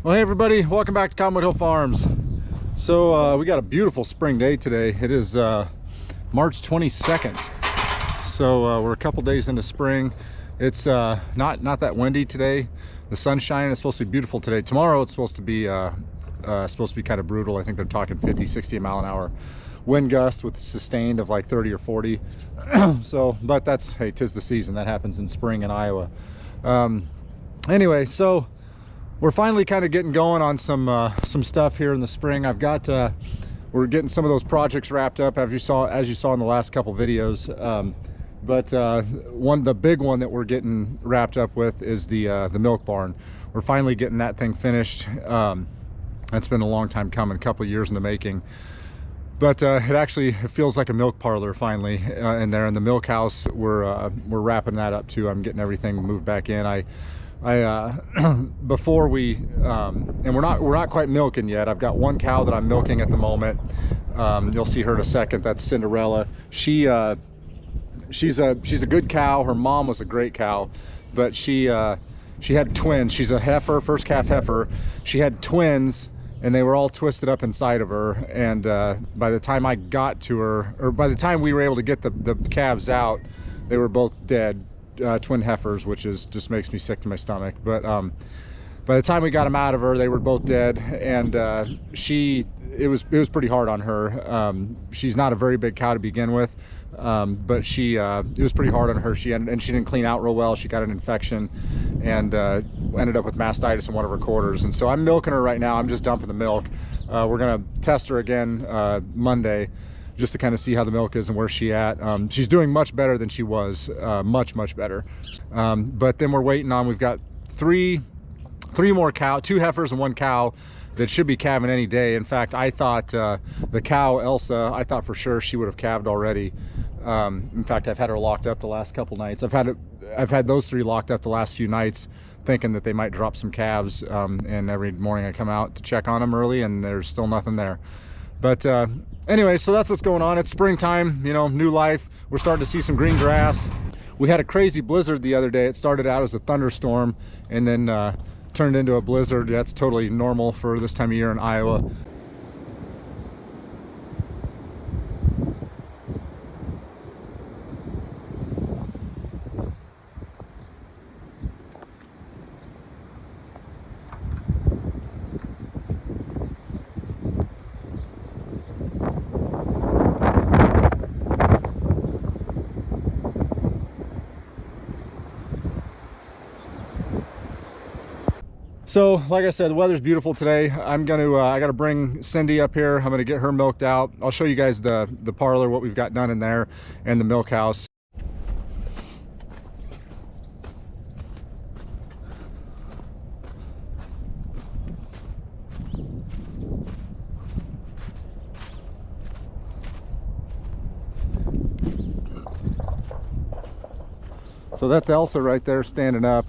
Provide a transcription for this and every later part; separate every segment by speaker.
Speaker 1: Well, hey everybody, welcome back to Cottonwood Hill Farms. So we got a beautiful spring day today. It is March 22nd. So we're a couple days into spring. It's not that windy today. The sun's shining. It's supposed to be beautiful today. Tomorrow it's supposed to be kind of brutal. I think they're talking 50, 60 mile an hour wind gusts with sustained of like 30 or 40. So, but that's, hey, 'tis the season. That happens in spring in Iowa. Anyway, so we're finally kind of getting going on some stuff here in the spring. I've got we're getting some of those projects wrapped up as you saw in the last couple videos. But the big one that we're getting wrapped up with is the milk barn. We're finally getting that thing finished. That's been a long time coming, a couple of years in the making. But it feels like a milk parlor finally in there. In the milk house, we're wrapping that up too. I'm getting everything moved back in. Before we and we're not quite milking yet. I've got one cow that I'm milking at the moment. You'll see her in a second. That's Cinderella. She's a good cow. Her mom was a great cow, but she had twins. She's a heifer, first calf heifer. She had twins and they were all twisted up inside of her, and by the time I got to her, or by the time we were able to get the calves out, they were both dead. Twin heifers, which just makes me sick to my stomach. But by the time we got them out of her, they were both dead, and it was pretty hard on her. She's not a very big cow to begin with, but it was pretty hard on her. She didn't clean out real well. She got an infection and ended up with mastitis in one of her quarters. And so I'm milking her right now. I'm just dumping the milk. We're gonna test her again Monday, just to kind of see how the milk is and where she's at. She's doing much better than she was, much better. But then we're waiting on, we've got three more cow, 2 heifers and 1 cow that should be calving any day. In fact, I thought the cow Elsa, I thought for sure she would have calved already. In fact, I've had her locked up the last couple nights. I've had those 3 locked up the last few nights, thinking that they might drop some calves. And every morning I come out to check on them early and there's still nothing there. But anyway, so that's what's going on. It's springtime, you know, new life. We're starting to see some green grass. We had a crazy blizzard the other day. It started out as a thunderstorm and then turned into a blizzard. That's totally normal for this time of year in Iowa. So like I said, the weather's beautiful today. I gotta bring Cindy up here. I'm gonna get her milked out. I'll show you guys the parlor, what we've got done in there, and the milk house. So that's Elsa right there standing up,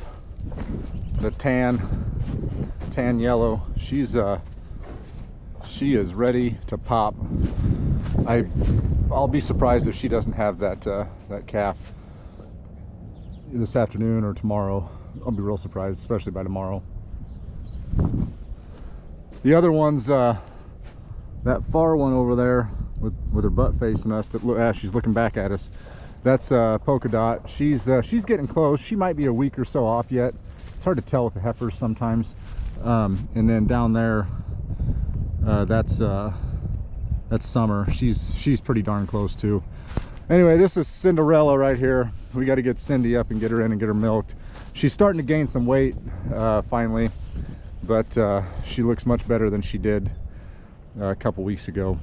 Speaker 1: the tan yellow. She is ready to pop. I'll be surprised if she doesn't have that calf this afternoon or tomorrow. I'll be real surprised, especially by tomorrow. The other one's that far one over there with her butt facing us, she's looking back at us. That's Polka Dot. She's getting close. She might be a week or so off yet. It's hard to tell with the heifers sometimes. And then down there, that's Summer. She's pretty darn close too. Anyway, this is Cinderella right here. We got to get Cindy up and get her in and get her milked. She's starting to gain some weight finally, but she looks much better than she did a couple weeks ago.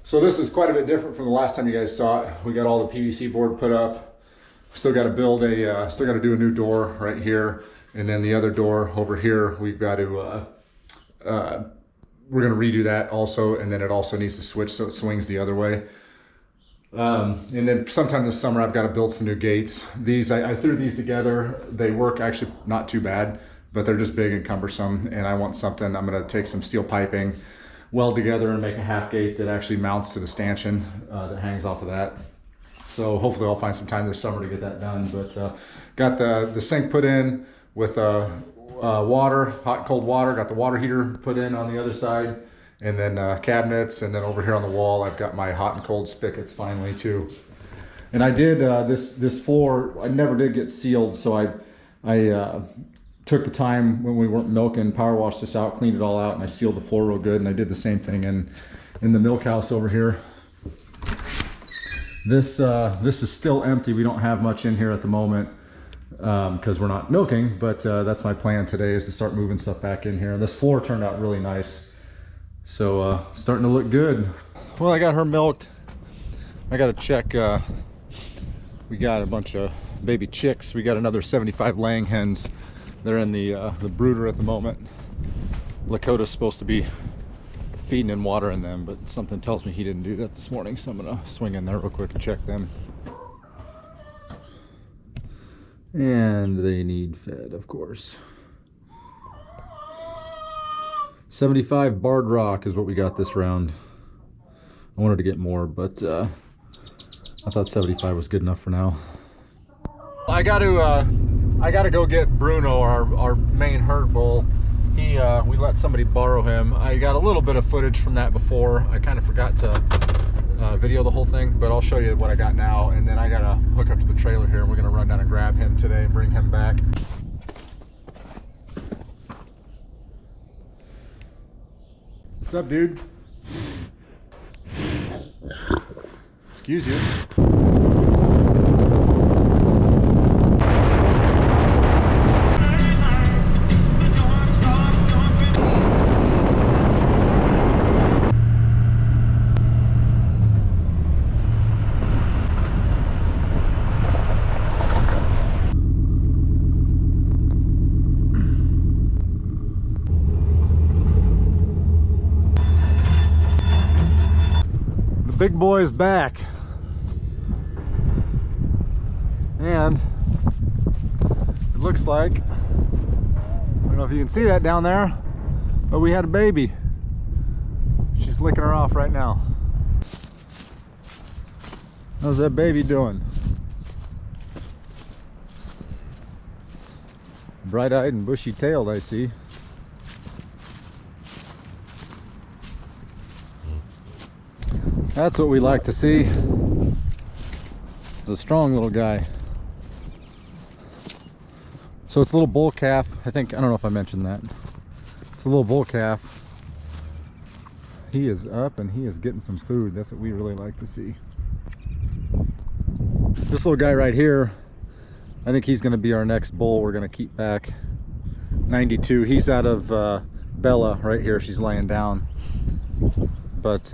Speaker 1: So this is quite a bit different from the last time you guys saw it. We got all the PVC board put up. Still got to build still got to do a new door right here, and then the other door over here. We've got to we're going to redo that also, and then it also needs to switch so it swings the other way. And then sometime this summer I've got to build some new gates. These I threw these together. They work actually not too bad, but they're just big and cumbersome, and I want something. I'm going to take some steel piping, weld together, and make a half gate that actually mounts to the stanchion that hangs off of that. So hopefully I'll find some time this summer to get that done. But got the sink put in with water, hot and cold water. Got the water heater put in on the other side, and then cabinets, and then over here on the wall I've got my hot and cold spigots finally too. And I did this floor. I never did get sealed, so I took the time when we weren't milking, power washed this out, cleaned it all out, and I sealed the floor real good. And I did the same thing in the milk house over here. This is still empty. We don't have much in here at the moment because we're not milking, but that's my plan today, is to start moving stuff back in here. And this floor turned out really nice. So starting to look good. Well, I got her milked. I got to check. We got a bunch of baby chicks. We got another 75 laying hens. They're in the brooder at the moment. Lakota's supposed to be feeding and watering them, but something tells me he didn't do that this morning, so I'm gonna swing in there real quick and check them. And they need fed, of course. 75 barred rock is what we got this round. I wanted to get more, but I thought 75 was good enough for now. I got to go get Bruno, our main herd bull. We let somebody borrow him. I got a little bit of footage from that before. I kind of forgot to video the whole thing, but I'll show you what I got now. And then I got to hook up to the trailer here, and we're going to run down and grab him today and bring him back. What's up, dude? Excuse you. Big boy is back, and it looks like, I don't know if you can see that down there, but we had a baby. She's licking her off right now. How's that baby doing? Bright-eyed and bushy-tailed, I see. That's what we like to see. It's a strong little guy. So it's a little bull calf. I don't know if I mentioned that. It's a little bull calf. He is up and he is getting some food. That's what we really like to see. This little guy right here, I think he's going to be our next bull we're going to keep back. 92. He's out of Bella right here. She's laying down. But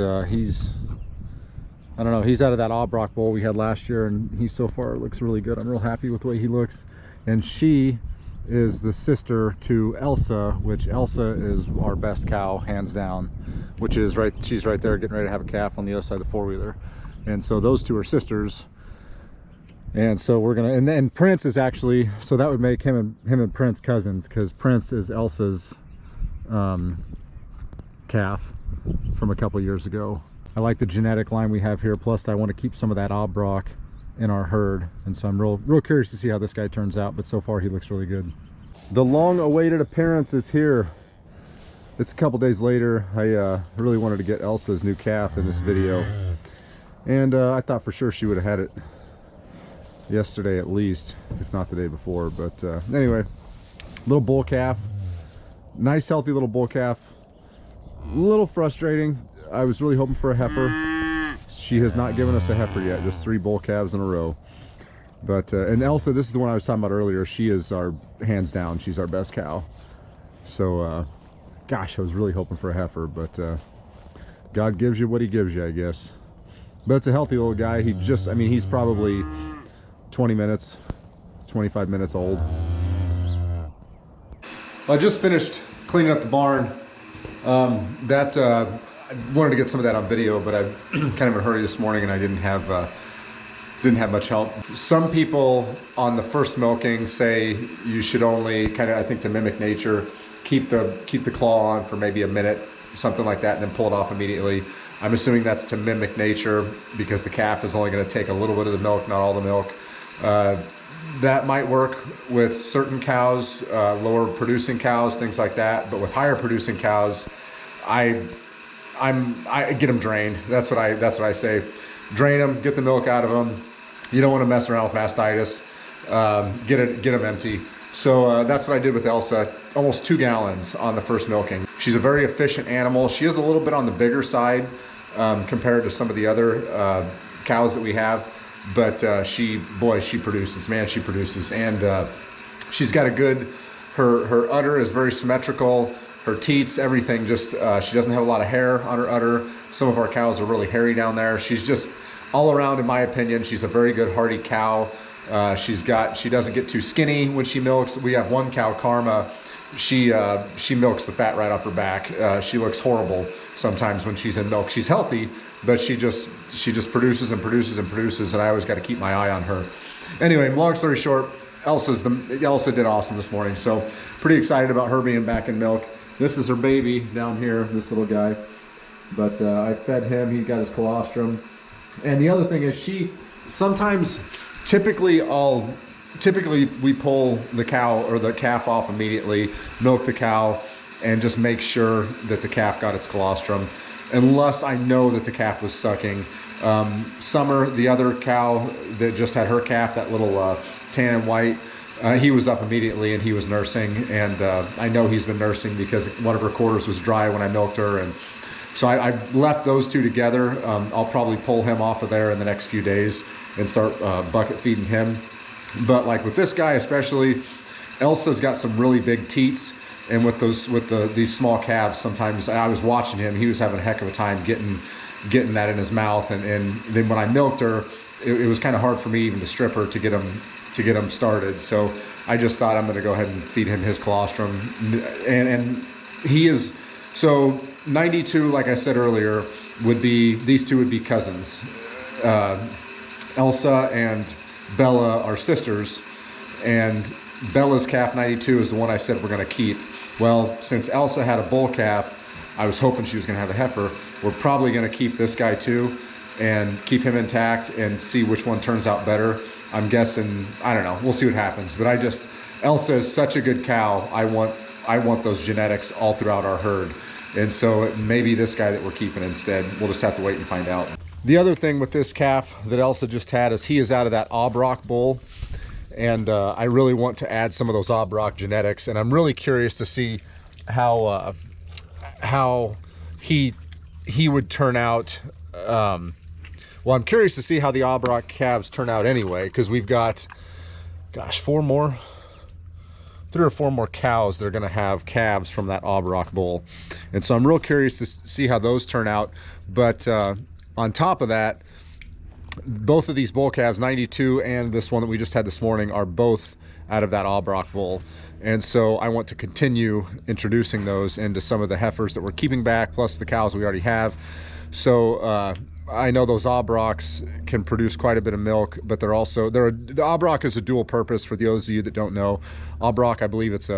Speaker 1: I don't know, he's out of that Aubrac bull we had last year, and he so far looks really good. I'm real happy with the way he looks. And she is the sister to Elsa, which Elsa is our best cow, hands down, which is she's right there getting ready to have a calf on the other side of the four-wheeler. And so those two are sisters. And so we're gonna, and then Prince is actually, so that would make him and Prince cousins, because Prince is Elsa's calf from a couple years ago. I like the genetic line we have here, plus I want to keep some of that Aubrac in our herd, and so I'm real curious to see how this guy turns out, but so far he looks really good. The long-awaited appearance is here. It's a couple days later. I really wanted to get Elsa's new calf in this video, and I thought for sure she would have had it yesterday at least, if not the day before. But anyway, little bull calf, nice healthy little bull calf. A little frustrating. I was really hoping for a heifer. She has not given us a heifer yet, just 3 bull calves in a row. But and Elsa, this is the one I was talking about earlier. She is our, hands down, she's our best cow. So gosh, I was really hoping for a heifer, but God gives you what he gives you, I guess. But it's a healthy little guy. He just, I mean, he's probably 20 minutes, 25 minutes old. I just finished cleaning up the barn. I wanted to get some of that on video, but I'm kind of in a hurry this morning, and I didn't have much help. Some people on the first milking say you should only kind of, I think to mimic nature, keep the claw on for maybe a minute, something like that, and then pull it off immediately. I'm assuming that's to mimic nature because the calf is only going to take a little bit of the milk, not all the milk. That might work with certain cows, lower producing cows, things like that. But with higher producing cows, I get them drained. That's what I say. Drain them, get the milk out of them. You don't want to mess around with mastitis. Get them empty. So that's what I did with Elsa, almost 2 gallons on the first milking. She's a very efficient animal. She is a little bit on the bigger side compared to some of the other cows that we have, but she produces, man, she produces. And she's got a good, her udder is very symmetrical, her teats, everything, just, she doesn't have a lot of hair on her udder. Some of our cows are really hairy down there. She's just, all around, in my opinion, she's a very good hardy cow. She doesn't get too skinny when she milks. We have one cow, Karma. She milks the fat right off her back. She looks horrible sometimes when she's in milk. She's healthy, but she just produces and produces and produces, and I always got to keep my eye on her. Anyway, long story short, Elsa did awesome this morning, so pretty excited about her being back in milk. This is her baby down here, this little guy. But I fed him. He got his colostrum. And the other thing is, typically we pull the cow or the calf off immediately, milk the cow, and just make sure that the calf got its colostrum, unless I know that the calf was sucking. Summer, the other cow that just had her calf, that little tan and white, he was up immediately and he was nursing, and I know he's been nursing because one of her quarters was dry when I milked her, and so I left those 2 together. I'll probably pull him off of there in the next few days and start bucket feeding him. But like with this guy especially, Elsa's got some really big teats, and with these small calves, sometimes I was watching him, he was having a heck of a time getting that in his mouth, and then when I milked her, it was kind of hard for me even to strip her to get him started. So I just thought I'm going to go ahead and feed him his colostrum, and he is so 92, like I said earlier, these 2 would be cousins. Elsa and Bella are sisters, and Bella's calf 92 is the one I said we're going to keep. Well, since Elsa had a bull calf, I was hoping she was going to have a heifer. We're probably going to keep this guy too and keep him intact and see which one turns out better. I'm guessing, I don't know, we'll see what happens. But Elsa is such a good cow. I want those genetics all throughout our herd. And so it may be this guy that we're keeping instead. We'll just have to wait and find out. The other thing with this calf that Elsa just had is he is out of that Aubrac bull. And I really want to add some of those Aubrac genetics. And I'm really curious to see how he would turn out. Well, I'm curious to see how the Aubrac calves turn out anyway, because we've got, gosh, 3 or 4 more cows that are going to have calves from that Aubrac bull. And so I'm real curious to see how those turn out. But on top of that, both of these bull calves, 92 and this one that we just had this morning, are both out of that Aubrac bull. And so I want to continue introducing those into some of the heifers that we're keeping back, plus the cows we already have. So I know those Aubracs can produce quite a bit of milk, but the Aubrac is a dual purpose. For those of you that don't know, Aubrac, I believe it's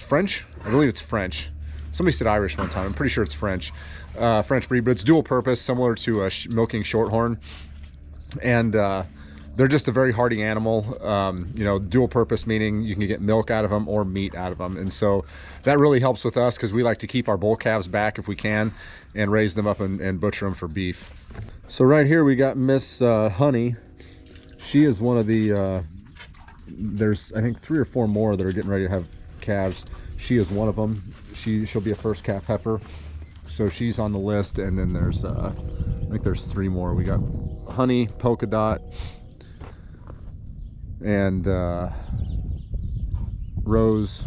Speaker 1: French. I believe it's French. Somebody said Irish one time. I'm pretty sure it's French. French breed, but it's dual purpose, similar to milking shorthorn. And they're just a very hardy animal. Dual purpose meaning you can get milk out of them or meat out of them. And so that really helps with us, because we like to keep our bull calves back if we can and raise them up and butcher them for beef. So right here we got Miss Honey. She is one of the, there's I think 3 or 4 more that are getting ready to have calves. She is one of them. She'll be a first calf heifer. So she's on the list, and then there's I think there's 3 more. We got Honey, Polka Dot, and Rose,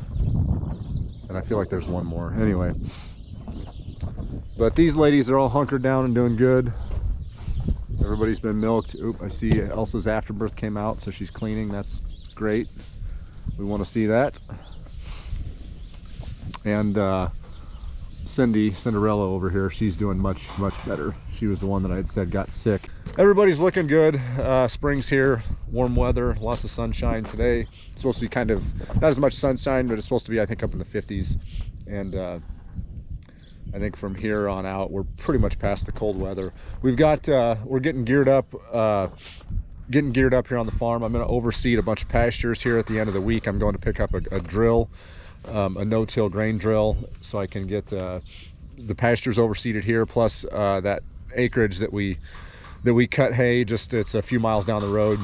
Speaker 1: and I feel like there's 1 more. Anyway, but these ladies are all hunkered down and doing good. Everybody's been milked. Oop, I see Elsa's afterbirth came out, so she's cleaning. That's great. We want to see that. And Cinderella over here, she's doing much better. She was the one that I had said got sick. Everybody's looking good. Spring's here, warm weather, lots of sunshine today. It's supposed to be kind of, not as much sunshine, but it's supposed to be, I think, up in the 50s. And I think from here on out, we're pretty much past the cold weather. We've got, we're getting geared up here on the farm. I'm going to overseed a bunch of pastures here at the end of the week. I'm going to pick up a drill, a no-till grain drill, so I can get the pastures overseeded here, plus that acreage that we cut hay, just it's a few miles down the road.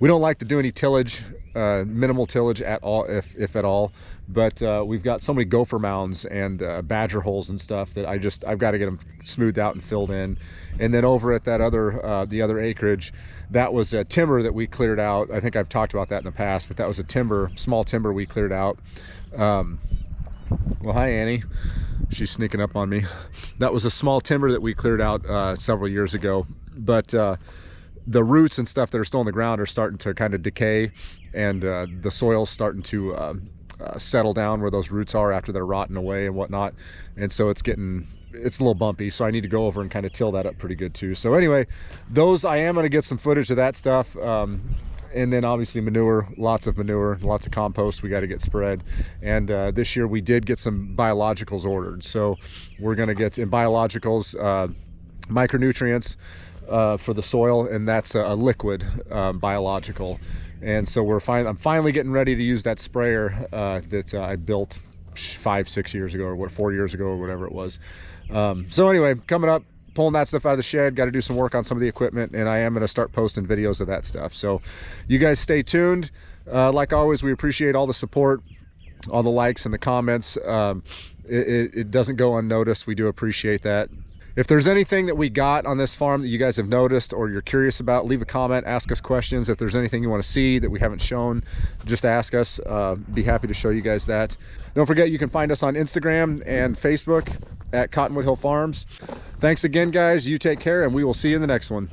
Speaker 1: We don't like to do any tillage, minimal tillage at all, if at all, but we've got so many gopher mounds and badger holes and stuff that I've got to get them smoothed out and filled in. And then over at that other the other acreage, that was a timber that we cleared out. I think I've talked about that in the past, but that was a small timber we cleared out. Well, hi Annie, she's sneaking up on me. That was a small timber that we cleared out several years ago, but the roots and stuff that are still in the ground are starting to kind of decay, and the soil's starting to settle down where those roots are after they're rotting away and whatnot. And so it's a little bumpy, so I need to go over and kind of till that up pretty good too. So anyway, I am going to get some footage of that stuff. And then obviously manure, lots of compost we got to get spread. And this year we did get some biologicals ordered. So we're going to get in biologicals, micronutrients for the soil, and that's a liquid biological. And so I'm finally getting ready to use that sprayer that I built 5-6 years ago, or 4 years ago, or whatever it was. So anyway, coming up, pulling that stuff out of the shed, got to do some work on some of the equipment, and I am going to start posting videos of that stuff. So you guys stay tuned. Like always, we appreciate all the support, all the likes and the comments. It doesn't go unnoticed. We do appreciate that. If there's anything that we got on this farm that you guys have noticed or you're curious about, leave a comment, ask us questions. If there's anything you want to see that we haven't shown, just ask us. Be happy to show you guys that. Don't forget, you can find us on Instagram and Facebook at Cottonwood Hill Farms. Thanks again, guys. You take care, and we will see you in the next one.